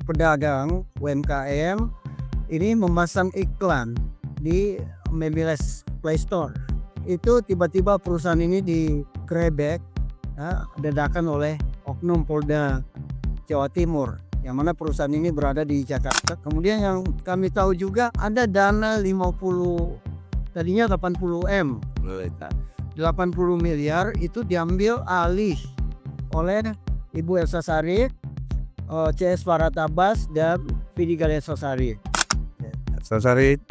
pedagang UMKM ini memasang iklan di Memiles Play Store. Itu tiba-tiba perusahaan ini digerebek dadakan oleh oknum Polda Jawa Timur, yang mana perusahaan ini berada di Jakarta. Kemudian yang kami tahu juga ada dana 50, tadinya 80M. 80 miliar itu diambil alih oleh Ibu Elsa Sharif, CS Farhad Abbas, dan Vidi Galenso Sarif. Elsa Sharif,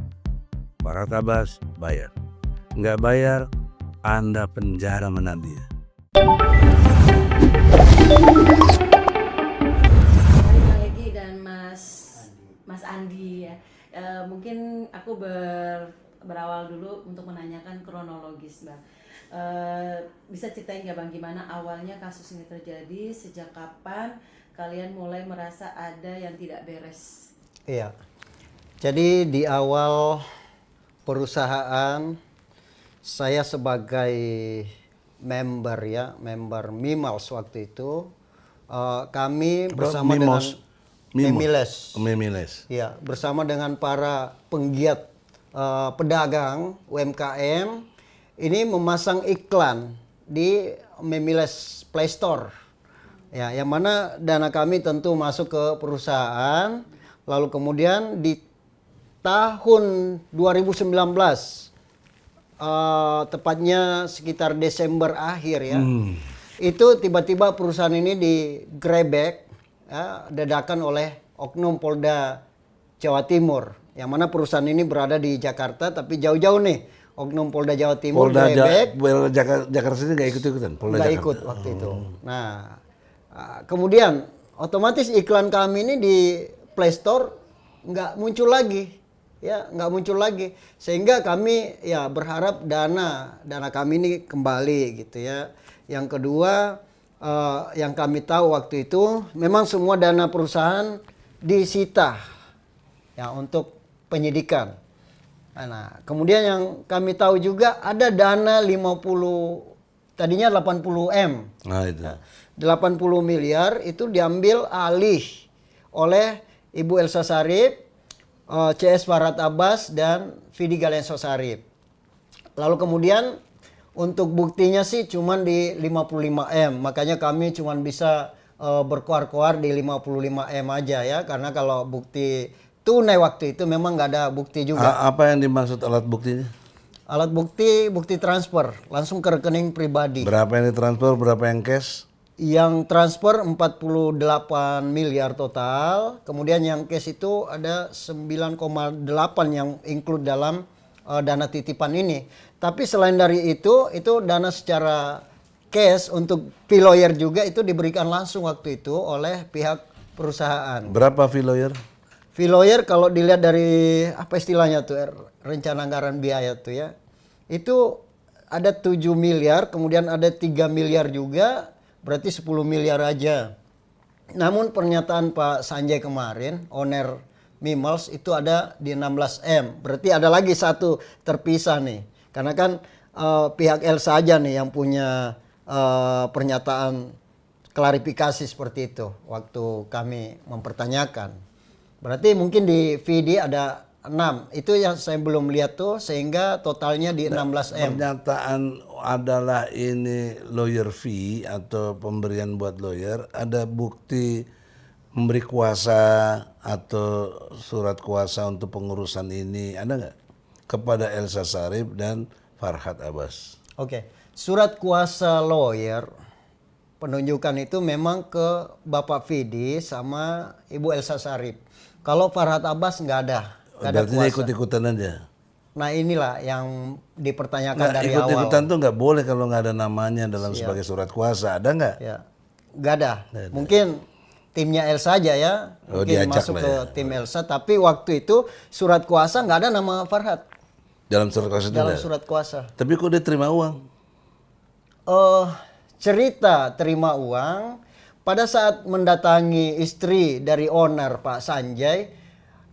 Farhad Abbas bayar. Nggak bayar, Anda penjara menanti. Balik lagi dan Mas Andi ya. Mungkin aku berawal dulu untuk menanyakan kronologis, Bang. Bisa ceritain nggak Bang gimana awalnya kasus ini terjadi, sejak kapan kalian mulai merasa ada yang tidak beres? Iya. Jadi di awal perusahaan saya sebagai member Mimiles waktu itu, kami bersama dengan Memiles. Ya, bersama dengan para penggiat pedagang UMKM ini memasang iklan di Memiles Play Store. Ya, yang mana dana kami tentu masuk ke perusahaan. Lalu kemudian di tahun 2019, tepatnya sekitar Desember akhir ya, itu tiba-tiba perusahaan ini digerebek dadakan oleh oknum Polda Jawa Timur, yang mana perusahaan ini berada di Jakarta tapi jauh-jauh nih. Oknum Polda Jawa Timur gerebek. Jakarta sini nggak ikut-ikutan. Nggak ikut waktu itu. Nah, kemudian otomatis iklan kami ini di Play Store nggak muncul lagi. Ya, nggak muncul lagi. Sehingga kami ya berharap dana kami ini kembali gitu ya. Yang kedua, yang kami tahu waktu itu memang semua dana perusahaan disita ya untuk penyidikan. Nah, kemudian yang kami tahu juga ada dana 50, tadinya 80M. Nah, itu. 80 miliar itu diambil alih oleh Ibu Elsa Sharif, CS Farhad Abbas, dan Vidi Galenso Sarif. Lalu kemudian untuk buktinya sih cuman di 55M. Makanya kami cuman bisa berkoar-koar di 55M aja ya. Karena kalau bukti tunai waktu itu memang nggak ada bukti juga. Apa yang dimaksud alat buktinya? Alat bukti transfer langsung ke rekening pribadi. Berapa yang ditransfer, berapa yang cash? Yang transfer 48 miliar total. Kemudian yang cash itu ada 9,8 yang include dalam dana titipan ini. Tapi selain dari itu dana secara cash untuk fee lawyer juga itu diberikan langsung waktu itu oleh pihak perusahaan. Berapa fee lawyer? Fee lawyer kalau dilihat dari apa istilahnya tuh, rencana anggaran biaya tuh ya, itu ada 7 miliar, kemudian ada 3 miliar juga, berarti 10 miliar aja. Namun pernyataan Pak Sanjay kemarin, owner Mimiles, itu ada di 16M, berarti ada lagi satu terpisah nih. Karena kan pihak Elsa aja nih yang punya pernyataan klarifikasi seperti itu waktu kami mempertanyakan. Berarti mungkin di VD ada 6. Itu yang saya belum lihat tuh, sehingga totalnya di 16M. Pernyataan adalah ini lawyer fee atau pemberian buat lawyer. Ada bukti memberi kuasa atau surat kuasa untuk pengurusan ini, ada nggak? Kepada Elsa Sharif dan Farhad Abbas. Oke. Surat kuasa lawyer penunjukan itu memang ke Bapak Vidi sama Ibu Elsa Sharif. Kalau Farhad Abbas nggak ada. Berarti dia ikut-ikutan aja. Nah inilah yang dipertanyakan dari awal. Ikut-ikutan tuh nggak boleh kalau nggak ada namanya dalam sebagai surat kuasa. Ada nggak? Ya, nggak ada. Mungkin timnya Elsa aja ya. Mungkin masuk ke tim Elsa. Tapi waktu itu surat kuasa nggak ada nama Farhad. Dalam surat kuasa itu dalam surat kuasa. Tapi kok dia terima uang? Cerita terima uang pada saat mendatangi istri dari owner Pak Sanjay.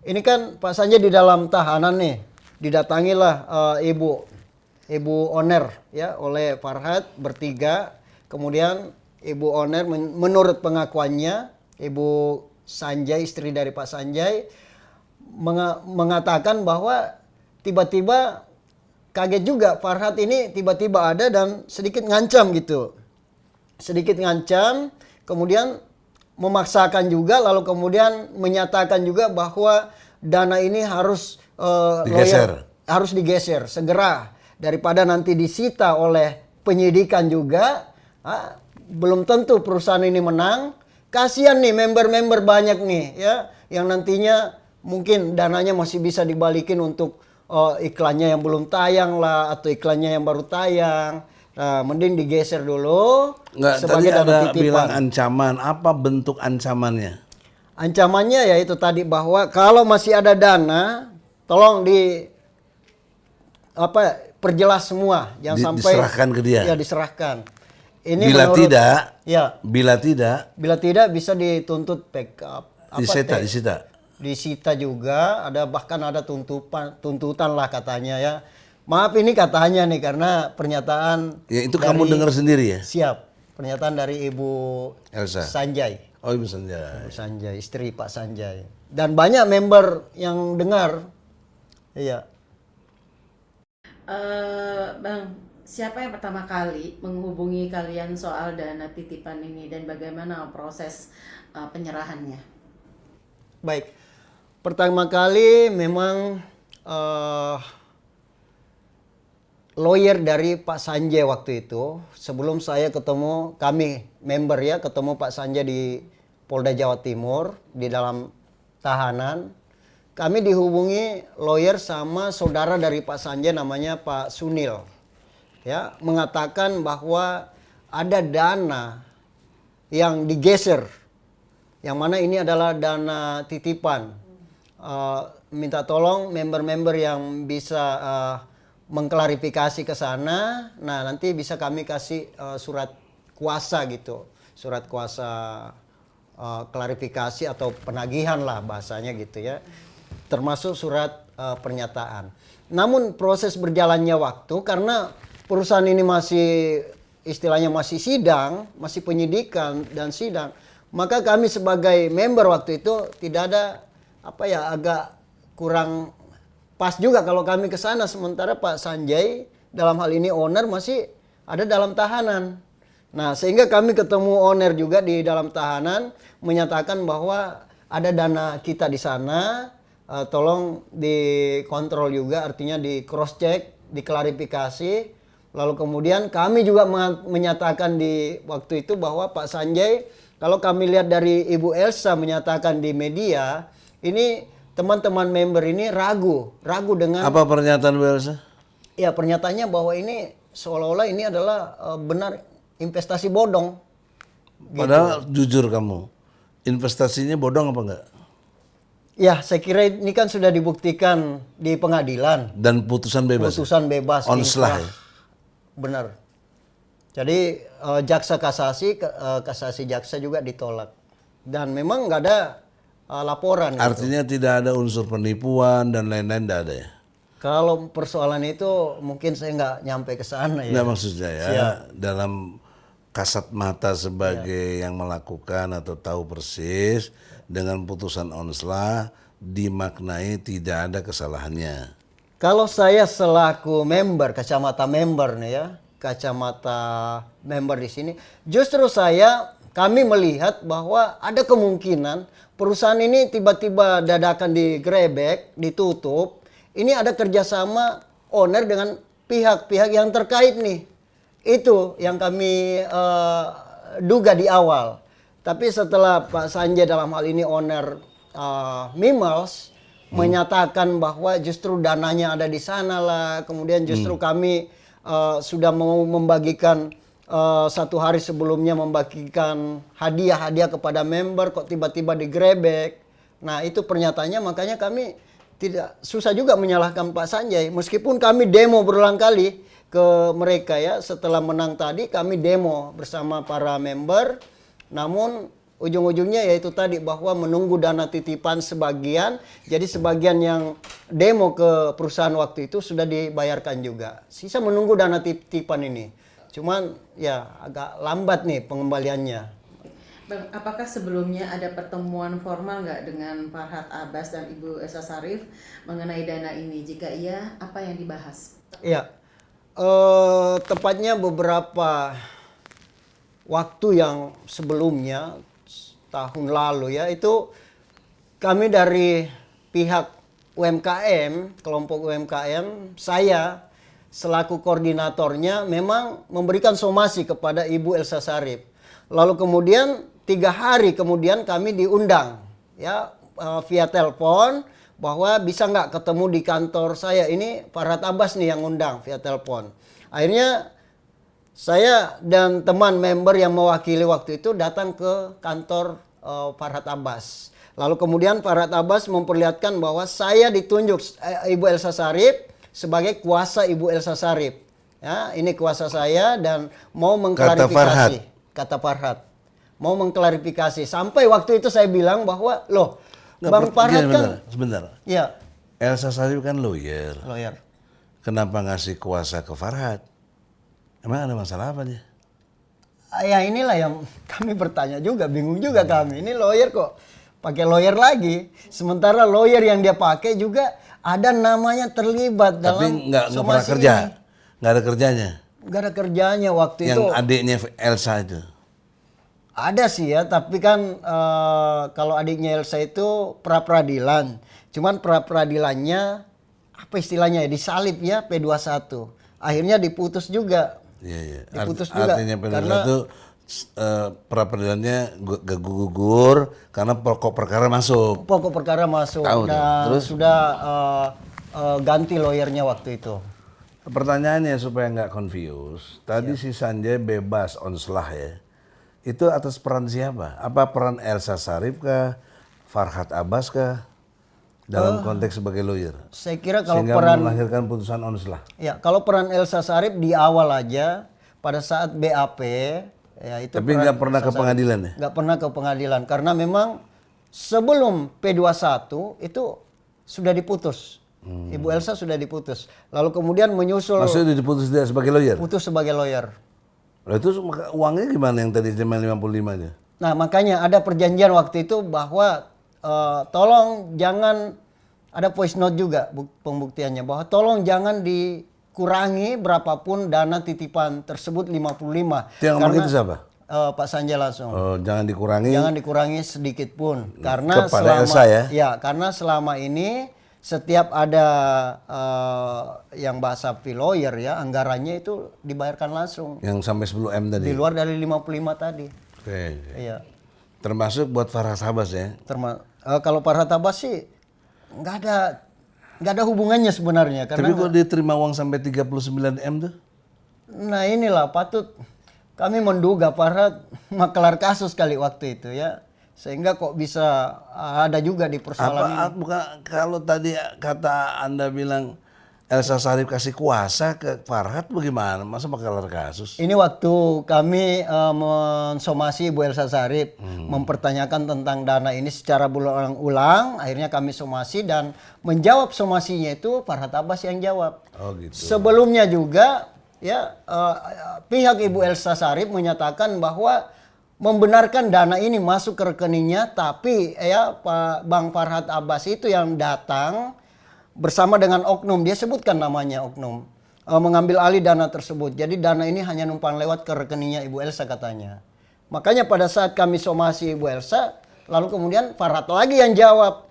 Ini kan Pak Sanjay di dalam tahanan nih. Didatangilah ibu owner ya oleh Farhad bertiga. Kemudian ibu owner menurut pengakuannya Ibu Sanjay, istri dari Pak Sanjay, mengatakan bahwa tiba-tiba kaget juga Farhad ini tiba-tiba ada dan sedikit ngancam gitu. Sedikit ngancam, kemudian memaksakan juga, lalu kemudian menyatakan juga bahwa dana ini harus Digeser. harus digeser segera daripada nanti disita oleh penyidikan juga. Belum tentu perusahaan ini menang. Kasihan nih member-member banyak nih ya yang nantinya mungkin dananya masih bisa dibalikin untuk iklannya yang belum tayang lah atau iklannya yang baru tayang. Nah, mending digeser dulu. Nggak, tadi sebagai dana ada titipan. bilang ancaman. Apa bentuk ancamannya? Ancamannya ya itu tadi bahwa kalau masih ada dana, tolong perjelas semua, jangan sampai diserahkan ke dia. Ya diserahkan. Ini Bila tidak, bila tidak bisa dituntut backup. Disita juga, bahkan ada tuntutan lah katanya ya. Maaf ini katanya nih karena pernyataan. Ya itu kamu dengar sendiri ya? Siap, pernyataan dari Ibu Elsa Sanjay. Oh, Ibu Sanjay. Ibu Sanjay, istri Pak Sanjay. Dan banyak member yang dengar. Iya. Bang, siapa yang pertama kali menghubungi kalian soal dana titipan ini dan bagaimana proses penyerahannya? Baik, pertama kali memang lawyer dari Pak Sanjay waktu itu, sebelum saya ketemu, kami member ya, ketemu Pak Sanjay di Polda Jawa Timur, di dalam tahanan, kami dihubungi lawyer sama saudara dari Pak Sanjay namanya Pak Sunil. Ya, mengatakan bahwa ada dana yang digeser, yang mana ini adalah dana titipan. Minta tolong member-member yang bisa mengklarifikasi ke sana. Nah, nanti bisa kami kasih surat kuasa gitu, surat kuasa klarifikasi atau penagihan lah bahasanya gitu ya, termasuk surat pernyataan. Namun proses berjalannya waktu karena perusahaan ini masih istilahnya masih sidang, masih penyidikan dan sidang, maka kami sebagai member waktu itu tidak ada agak kurang pas juga kalau kami ke sana, sementara Pak Sanjay dalam hal ini owner masih ada dalam tahanan. Nah, sehingga kami ketemu owner juga di dalam tahanan menyatakan bahwa ada dana kita di sana, tolong dikontrol juga, artinya di cross check, diklarifikasi. Lalu kemudian kami juga menyatakan di waktu itu bahwa Pak Sanjay, kalau kami lihat dari Ibu Elsa menyatakan di media, ini teman-teman member ini ragu dengan. Apa pernyataan Bu Elsa? Ya, pernyataannya bahwa ini seolah-olah ini adalah benar investasi bodong. Padahal jujur kamu, investasinya bodong apa enggak? Ya, saya kira ini kan sudah dibuktikan di pengadilan. Dan putusan bebas. Putusan bebas. Onslah. Benar. Jadi jaksa kasasi jaksa juga ditolak. Dan memang nggak ada laporan. Artinya gitu. tidak ada unsur penipuan dan lain-lain, tidak ada ya? Kalau persoalan itu mungkin saya nggak nyampe ke sana ya. Nggak, maksudnya ya, dalam kasat mata sebagai yang melakukan atau tahu persis dengan putusan onslah dimaknai tidak ada kesalahannya. Kalau saya selaku member, kacamata member nih ya, kacamata member di sini, justru kami melihat bahwa ada kemungkinan perusahaan ini tiba-tiba dadakan digrebek, ditutup. Ini ada kerjasama owner dengan pihak-pihak yang terkait nih. Itu yang kami duga di awal. Tapi setelah Pak Sanjay dalam hal ini owner Mimels menyatakan bahwa justru dananya ada di sana lah. Kemudian justru kami sudah mau membagikan satu hari sebelumnya membagikan hadiah-hadiah kepada member, kok tiba-tiba digrebek. Nah, itu pernyataannya, makanya kami tidak susah juga menyalahkan Pak Sanjay. Meskipun kami demo berulang kali ke mereka ya, setelah menang tadi kami demo bersama para member. Namun ujung-ujungnya yaitu tadi bahwa menunggu dana titipan sebagian. Jadi sebagian yang demo ke perusahaan waktu itu sudah dibayarkan juga. Sisa menunggu dana titipan ini. Cuman ya agak lambat nih pengembaliannya. Bang, apakah sebelumnya ada pertemuan formal nggak dengan Farhad Abbas dan Ibu Elsa Sharif mengenai dana ini? Jika iya, apa yang dibahas? Iya, tepatnya beberapa waktu yang sebelumnya, tahun lalu ya, itu kami dari pihak UMKM, kelompok UMKM, saya selaku koordinatornya memang memberikan somasi kepada Ibu Elsa Sharif. Lalu kemudian 3 hari kemudian kami diundang ya via telepon bahwa bisa nggak ketemu di kantor saya. Ini Farhad Abbas nih yang undang via telepon. Akhirnya saya dan teman member yang mewakili waktu itu datang ke kantor Farhad Abbas. Lalu kemudian Farhad Abbas memperlihatkan bahwa saya ditunjuk Ibu Elsa Sharif sebagai kuasa Ibu Elsa Sharif. Ya, ini kuasa saya dan mau mengklarifikasi. Kata Farhad. Mau mengklarifikasi. Sampai waktu itu saya bilang bahwa loh, Bang Farhad kan sebentar. ya, Elsa Sharif kan lawyer. lawyer. Kenapa ngasih kuasa ke Farhad? Emang ada masalah apa dia? Ya inilah yang kami bertanya juga, bingung juga kami. Ini lawyer kok pakai lawyer lagi. Sementara lawyer yang dia pakai juga ada namanya terlibat dalam Tapi nggak pernah somasi kerja, ini. nggak ada kerjanya. Nggak ada kerjanya waktu Yang itu. adiknya Elsa itu. Ada sih ya, tapi kan kalau adiknya Elsa itu pra-peradilan. Cuman pra-peradilannya apa istilahnya ya, disalib ya P21. Akhirnya diputus juga. Iya, iya. Diputus juga. Artinya P21 Karena- itu pra-peradilannya gugur karena pokok perkara masuk. Pokok perkara masuk Tahu tuh. dan Terus? sudah ganti lawyernya waktu itu. Pertanyaannya supaya nggak confuse, tadi si Sanjay bebas onslah ya. Itu atas peran siapa? Apa peran Elsa Sharif kah? Farhad Abbas kah? Dalam konteks sebagai lawyer. Saya kira kalau Sehingga peran melahirkan putusan onslah. ya kalau peran Elsa Sharif di awal aja pada saat BAP ya itu Tapi peran nggak pernah Elsa ke Sharif. pengadilan ya? Nggak pernah ke pengadilan karena memang sebelum P21 itu sudah diputus. Ibu Elsa sudah diputus. Lalu kemudian menyusul Maksudnya diputus dia sebagai lawyer? putus sebagai lawyer. Lah itu uangnya gimana yang tadi cuma 55 aja? Nah, makanya ada perjanjian waktu itu bahwa tolong jangan ada voice note juga pembuktiannya bahwa tolong jangan dikurangi berapapun dana titipan tersebut 55. Itu yang ngomong itu siapa? Pak Sanjay langsung. Oh, jangan dikurangi. Jangan dikurangi sedikit pun karena Kepada Elsa ya? karena selama ini setiap ada yang bahasa fee lawyer ya anggarannya itu dibayarkan langsung Yang sampai 10M tadi. di luar dari 55 tadi. Oke. Iya. Termasuk buat Farhad Abbas ya. Kalau Farhad Abbas sih nggak ada hubungannya sebenarnya karena Tapi kok dia terima uang sampai 39M tuh? nah inilah patut kami menduga Farhad makelar kasus kali waktu itu ya sehingga kok bisa ada juga di persoalan ini. Bukan kalau tadi kata Anda bilang Elsa Sharif kasih kuasa ke Farhad bagaimana? Masa makalar kasus? Ini waktu kami mensomasi Ibu Elsa Sharif mempertanyakan tentang dana ini secara berulang-ulang, akhirnya kami somasi dan menjawab somasinya itu Farhad Abbas yang jawab. Oh gitu. Sebelumnya juga ya pihak Ibu Elsa Sharif menyatakan bahwa membenarkan dana ini masuk ke rekeningnya, tapi ya Pak Bang Farhad Abbas itu yang datang bersama dengan oknum, dia sebutkan namanya oknum, mengambil alih dana tersebut. Jadi dana ini hanya numpang lewat ke rekeningnya Ibu Elsa katanya. Makanya pada saat kami somasi Ibu Elsa, lalu kemudian Farhad lagi yang jawab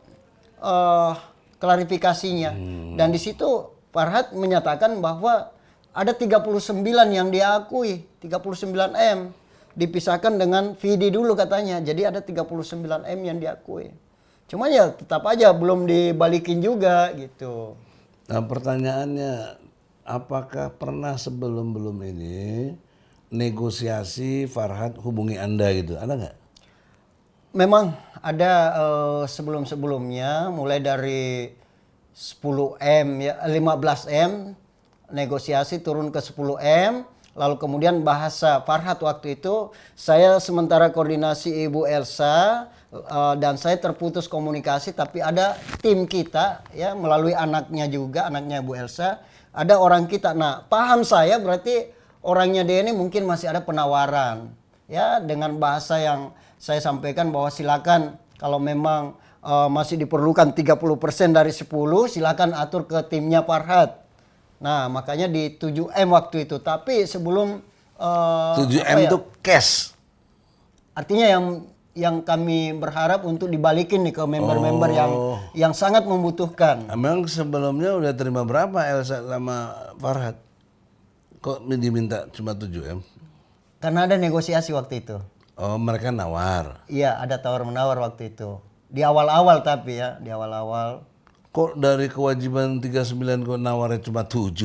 klarifikasinya. Dan di situ Farhad menyatakan bahwa ada 39 yang dia akui, 39M. Dipisahkan dengan Vidi dulu katanya. Jadi ada 39M yang diakui. Cuma ya tetap aja belum dibalikin juga gitu. Nah pertanyaannya, apakah pernah sebelum-belum ini negosiasi Farhad hubungi Anda gitu? Ada nggak? Memang ada sebelum-sebelumnya mulai dari 10M ya 15M negosiasi turun ke 10M. Lalu kemudian bahasa Farhad waktu itu saya sementara koordinasi Ibu Elsa dan saya terputus komunikasi, tapi ada tim kita ya melalui anaknya juga, anaknya Bu Elsa, ada orang kita. Nah, paham saya berarti orangnya dia ini mungkin masih ada penawaran ya dengan bahasa yang saya sampaikan bahwa silakan kalau memang masih diperlukan 30% dari 10, silakan atur ke timnya Farhad. Nah, makanya di 7M waktu itu. Tapi sebelum 7M itu cash. artinya yang kami berharap untuk dibalikin nih ke member-member yang sangat membutuhkan. Emang sebelumnya udah terima berapa Elsa sama Farhad? Kok diminta cuma 7M? Karena ada negosiasi waktu itu. Oh, mereka nawar. Iya, ada tawar-menawar waktu itu. Di awal-awal tapi ya, di awal-awal. Kok dari kewajiban 39 kok nawarnya cuma 7?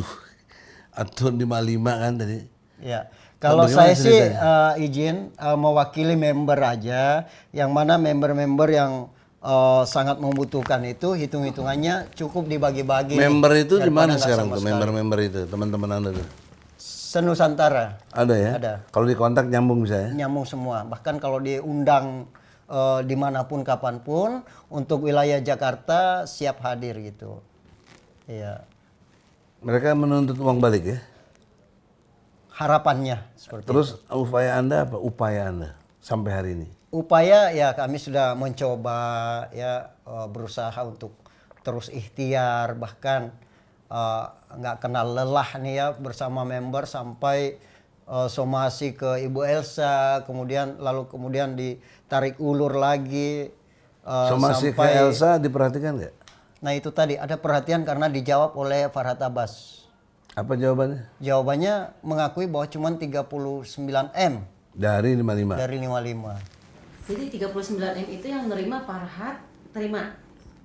Atau 55 kan tadi? Ya, kalau bagaimana saya sih ceritanya? izin mewakili member aja, yang mana member-member yang sangat membutuhkan itu hitung-hitungannya cukup dibagi-bagi. Member itu di daripada mana nggak sekarang sama tuh? sekali. Member-member itu, teman-teman Anda tuh? Senusantara Ada ya? Ada. Kalau dikontak nyambung bisa ya? nyambung semua. Bahkan kalau diundang dimanapun kapanpun untuk wilayah Jakarta siap hadir gitu. Iya, Mereka menuntut uang balik ya? harapannya seperti Terus upaya Anda apa? Upaya Anda sampai hari ini? upaya ya kami sudah mencoba ya berusaha untuk terus ikhtiar, bahkan nggak kenal lelah nih ya bersama member sampai somasi ke Ibu Elsa, kemudian ditarik ulur lagi Somasi ke sampai Elsa diperhatikan nggak? nah itu tadi ada perhatian karena dijawab oleh Farhad Abbas. Apa jawabannya? Jawabannya mengakui bahwa cuma 39M Dari 55. dari 55. Jadi 39M itu yang nerima Farhad terima.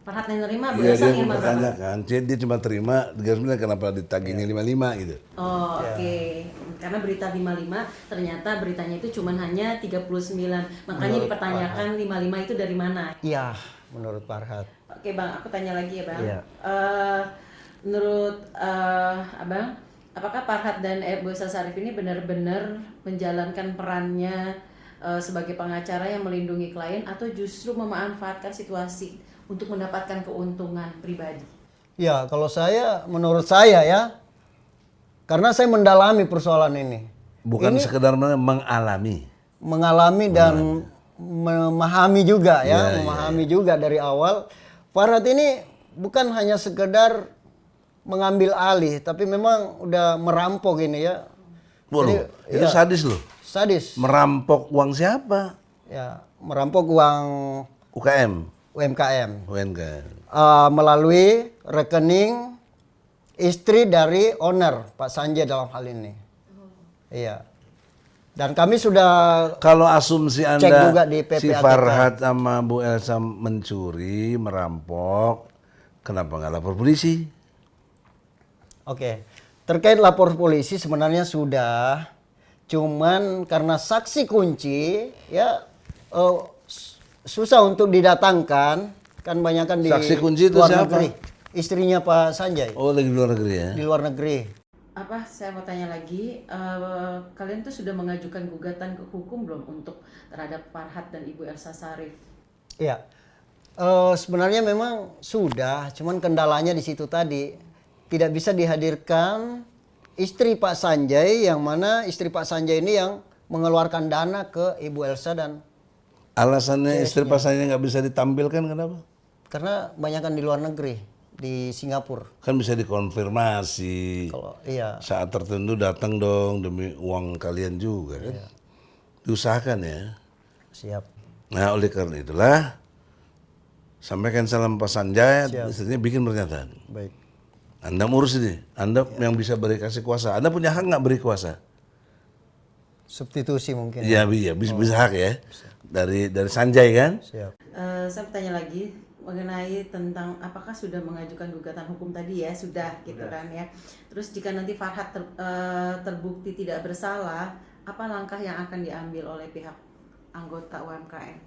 Farhad yang nerima Iya, berasal dia terima berapa? mempertanyakan. Dia cuma terima 39 kenapa ditagihnya 55 gitu. Oh, oke. Karena berita 55 ternyata beritanya itu cuma hanya 39. Makanya dipertanyakan 55 itu dari mana? Iya, menurut Farhad. Oke, Bang, aku tanya lagi ya, Bang. Iya. Menurut Abang, apakah Farhad dan Ibu Elsa Sharif ini benar-benar menjalankan perannya sebagai pengacara yang melindungi klien atau justru memanfaatkan situasi untuk mendapatkan keuntungan pribadi? Ya, kalau menurut saya ya, karena saya mendalami persoalan ini. Bukan sekedar mengalami. Mengalami dan memahami juga ya, memahami juga dari awal. Farhad ini bukan hanya sekedar mengambil alih, tapi memang udah merampok ini ya. Waduh, itu sadis loh. Sadis. Merampok uang siapa? Ya, merampok uang UKM. UMKM. UNK. Melalui rekening istri dari owner Pak Sanjay dalam hal ini. Iya. Dan kami sudah Kalau asumsi cek Anda juga di PPATK. si Farhad sama Bu Elsa mencuri, merampok, kenapa nggak lapor polisi? Oke. Terkait lapor polisi sebenarnya sudah, cuman karena saksi kunci ya susah untuk didatangkan, kan banyakan di Saksi kunci itu luar siapa? negeri. Istrinya Pak Sanjay Oh, lagi di luar negeri ya? di luar negeri. Apa saya mau tanya lagi, kalian tuh sudah mengajukan gugatan ke hukum belum untuk terhadap Farhad dan Ibu Elsa Sharif? Iya. Sebenarnya memang sudah, cuman kendalanya di situ tadi. Tidak bisa dihadirkan istri Pak Sanjay, yang mana istri Pak Sanjay ini yang mengeluarkan dana ke Ibu Elsa dan Alasannya istri pasangannya nggak bisa ditampilkan kenapa? karena banyakan di luar negeri, di Singapura. Kan bisa dikonfirmasi. Kalau iya, Saat tertentu datang dong demi uang kalian juga kan. Diusahakan ya. siap. Nah oleh karena itulah sampaikan salam Pak Sanjay, istrinya bikin pernyataan. Baik. Anda ngurus ini, Anda yang bisa beri kasih kuasa. Anda punya hak nggak beri kuasa? Substitusi mungkin. Iya, bisa hak ya. Dari Sanjay kan? Siap. Saya bertanya lagi mengenai tentang apakah sudah mengajukan gugatan hukum tadi ya, sudah gitu kan ya. Terus jika nanti Farhad terbukti tidak bersalah, apa langkah yang akan diambil oleh pihak anggota UMKM?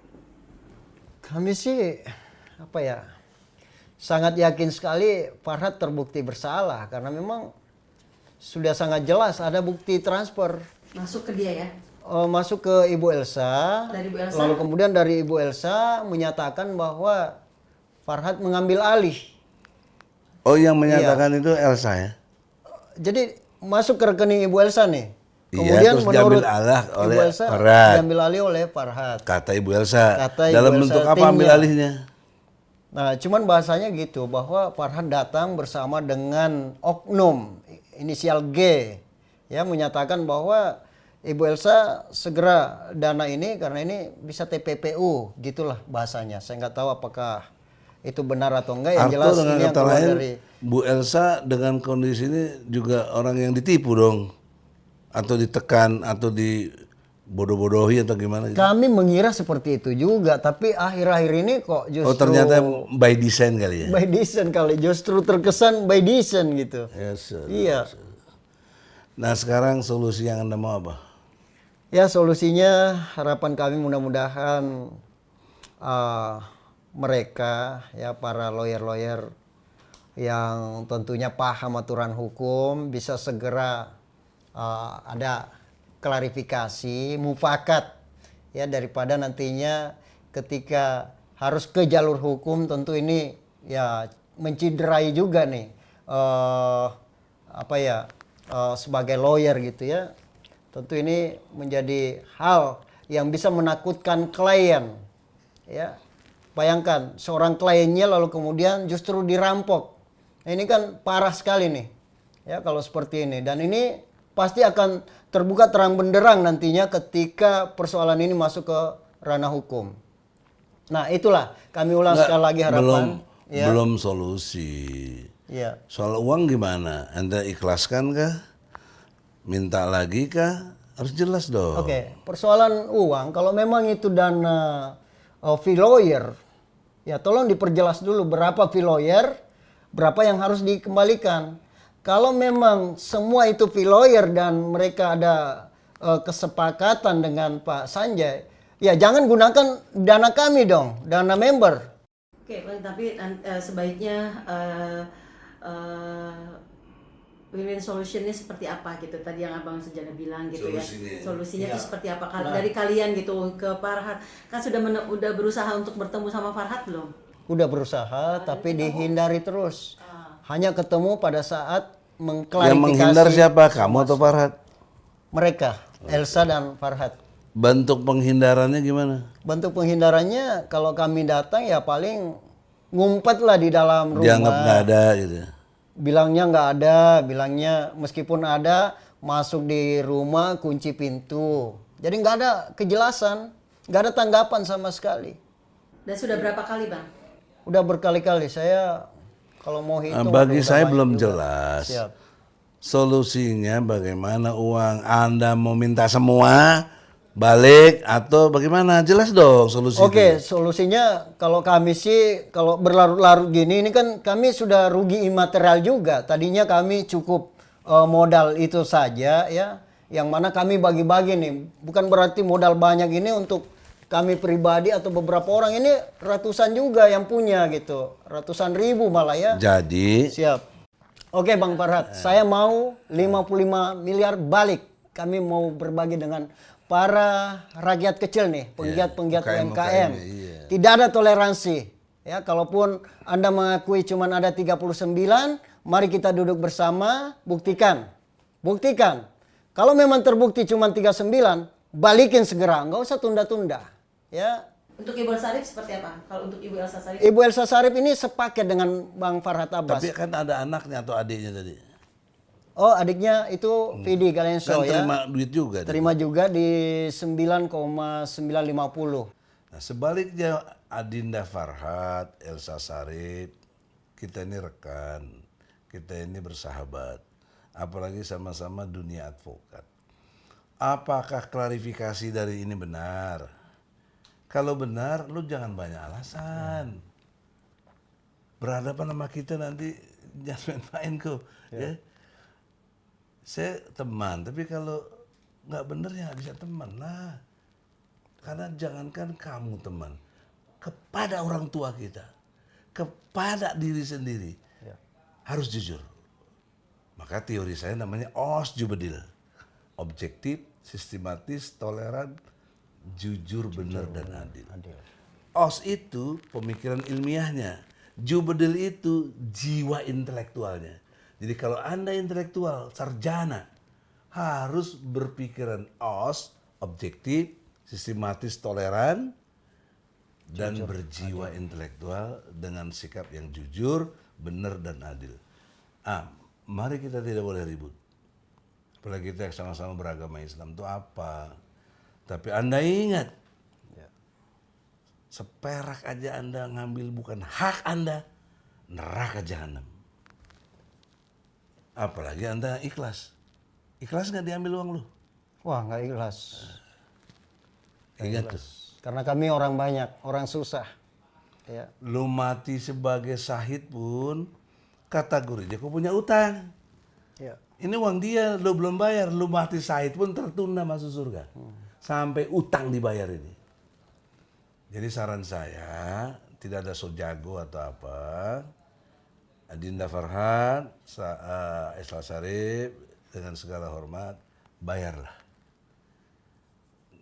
Kami sih apa ya? Sangat yakin sekali Farhad terbukti bersalah karena memang sudah sangat jelas ada bukti transfer Masuk ke dia ya? masuk ke Ibu Elsa. Dari Ibu Elsa? Lalu kemudian dari Ibu Elsa menyatakan bahwa Farhad mengambil alih. Oh yang menyatakan itu Elsa ya? Jadi masuk ke rekening Ibu Elsa nih. Kemudian terus menurut diambil alih oleh Ibu Elsa, Farhad. diambil alih oleh Farhad. Kata Ibu Elsa. Kata Ibu Dalam Elsa, bentuk apa ambil timnya. alihnya? Nah, cuman bahasanya gitu bahwa Farhad datang bersama dengan oknum inisial G, ya menyatakan bahwa Ibu Elsa segera dana ini karena ini bisa TPPU, gitulah bahasanya. Saya nggak tahu apakah itu benar atau enggak. Yang jelas dengan ini yang kata keluar lain, dari Bu Elsa dengan kondisi ini juga orang yang ditipu dong, atau ditekan, atau dibodoh-bodohi atau gimana? Gitu. kami mengira seperti itu juga, tapi akhir-akhir ini kok justru Oh ternyata by design kali ya? by design kali, justru terkesan by design gitu. Yes, sir. Iya. Nah sekarang solusi yang Anda mau apa? Ya solusinya harapan kami mudah-mudahan mereka ya para lawyer-lawyer yang tentunya paham aturan hukum bisa segera ada klarifikasi, mufakat ya daripada nantinya ketika harus ke jalur hukum tentu ini ya menciderai juga nih sebagai lawyer gitu ya. Tentu ini menjadi hal yang bisa menakutkan klien. Ya. Bayangkan seorang kliennya lalu kemudian justru dirampok. Nah, ini kan parah sekali nih. Ya, kalau seperti ini dan ini pasti akan terbuka terang benderang nantinya ketika persoalan ini masuk ke ranah hukum. Nah, itulah kami ulang sekali lagi harapan. Belum solusi. Ya. Soal uang gimana? Anda ikhlaskan kah? Minta lagi kah? Harus jelas dong. Oke, persoalan uang kalau memang itu dana fee lawyer, ya tolong diperjelas dulu berapa fee lawyer, berapa yang harus dikembalikan. Kalau memang semua itu fee lawyer dan mereka ada kesepakatan dengan Pak Sanjay, ya jangan gunakan dana kami dong, dana member. Oke, tapi sebaiknya win-win solutionnya seperti apa gitu tadi yang Abang Sujana bilang gitu solusinya itu seperti apa dari kalian gitu ke Farhad kan udah berusaha untuk bertemu sama Farhad belum? Udah berusaha tapi dihindari terus. Hanya ketemu pada saat mengklarifikasi. Yang menghindar siapa? Kamu atau Farhad? Mereka, Elsa dan Farhad. Bentuk penghindarannya gimana? Bentuk penghindarannya kalau kami datang ya paling ngumpet lah di dalam rumah. Dianggap nggak ada gitu. Bilangnya nggak ada, bilangnya meskipun ada masuk di rumah kunci pintu. Jadi nggak ada kejelasan, nggak ada tanggapan sama sekali. Dan sudah berapa kali Bang? Udah berkali-kali saya kalau mau hitung. Bagi udah saya banyak belum juga. jelas. Siap. Solusinya bagaimana uang Anda mau minta semua balik atau bagaimana? Jelas dong solusi Oke, itu. solusinya kalau kami sih kalau berlarut-larut gini ini kan kami sudah rugi imaterial juga. Tadinya kami cukup modal itu saja ya. Yang mana kami bagi-bagi nih. Bukan berarti modal banyak ini untuk kami pribadi atau beberapa orang, ini ratusan juga yang punya gitu. Ratusan ribu malah ya. Jadi Siap. Oke Bang Farhad, saya mau 55 miliar balik. Kami mau berbagi dengan para rakyat kecil nih, penggiat-penggiat UMKM. iya. Tidak ada toleransi. Ya, kalaupun Anda mengakui cuma ada 39, mari kita duduk bersama, buktikan. Buktikan. Kalau memang terbukti cuma 39, balikin segera, nggak usah tunda-tunda. Ya. Untuk Ibu Elsa Sarip seperti apa? Kalau untuk Ibu Elsa Sarip? Ibu Elsa Sarip ini sepaket dengan Bang Farhad Abbas. tapi kan ada anaknya atau adiknya tadi. Oh, adiknya itu Vidi Galenso Kan ya. terima duit juga. dia. Terima juga di 9,950. Nah, sebaliknya Adinda Farhad, Elsa Sarip, kita ini rekan, kita ini bersahabat, apalagi sama-sama dunia advokat. Apakah klarifikasi dari ini benar? Kalau benar, lu jangan banyak alasan. Berhadapan sama kita nanti jangan main-main kok. Ya. Saya teman, tapi kalau nggak benar ya nggak bisa teman lah. Karena jangankan kamu teman, kepada orang tua kita, kepada diri sendiri, harus jujur. Maka teori saya namanya OS Jubedil. Objektif, sistematis, toleran, jujur, benar, dan adil. OS itu pemikiran ilmiahnya. Jubedil itu jiwa intelektualnya. Jadi kalau Anda intelektual, sarjana, harus berpikiran objektif, sistematis, toleran, dan berjiwa intelektual dengan sikap yang jujur, benar dan adil. Mari kita tidak boleh ribut. Apalagi kita yang sama-sama beragama Islam itu apa? Tapi Anda ingat, seperak aja Anda ngambil bukan hak Anda, neraka jahanam. Apalagi Anda ikhlas. Ikhlas nggak diambil uang lu? Wah, nggak ikhlas. Ingat tuh. Karena kami orang banyak, orang susah. Ya. Lu mati sebagai syahid pun kategorinya kau punya utang. Ya. Ini uang dia, lu belum bayar, lu mati syahid pun tertunda masuk surga. Sampai utang dibayar ini. Jadi saran saya, tidak ada so jago atau apa. Adinda Farhan, Isla Sarip, dengan segala hormat, bayarlah.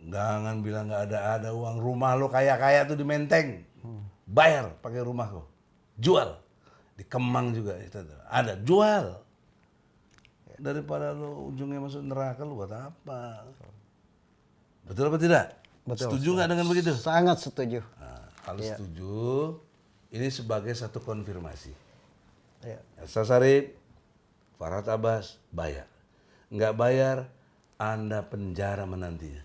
Jangan bilang nggak ada uang, rumah lo kaya-kaya tuh di Menteng. Bayar pakai rumah kau. Jual. Di Kemang juga itu ada, jual. Daripada lo ujungnya masuk neraka lo buat apa? Betul apa tidak? Betul. Setuju nggak dengan begitu? Sangat setuju. Nah, kalau setuju, ini sebagai satu konfirmasi. Ya. Elsa Sarip, Farhad Abbas, bayar. Nggak bayar, Anda penjara menantinya.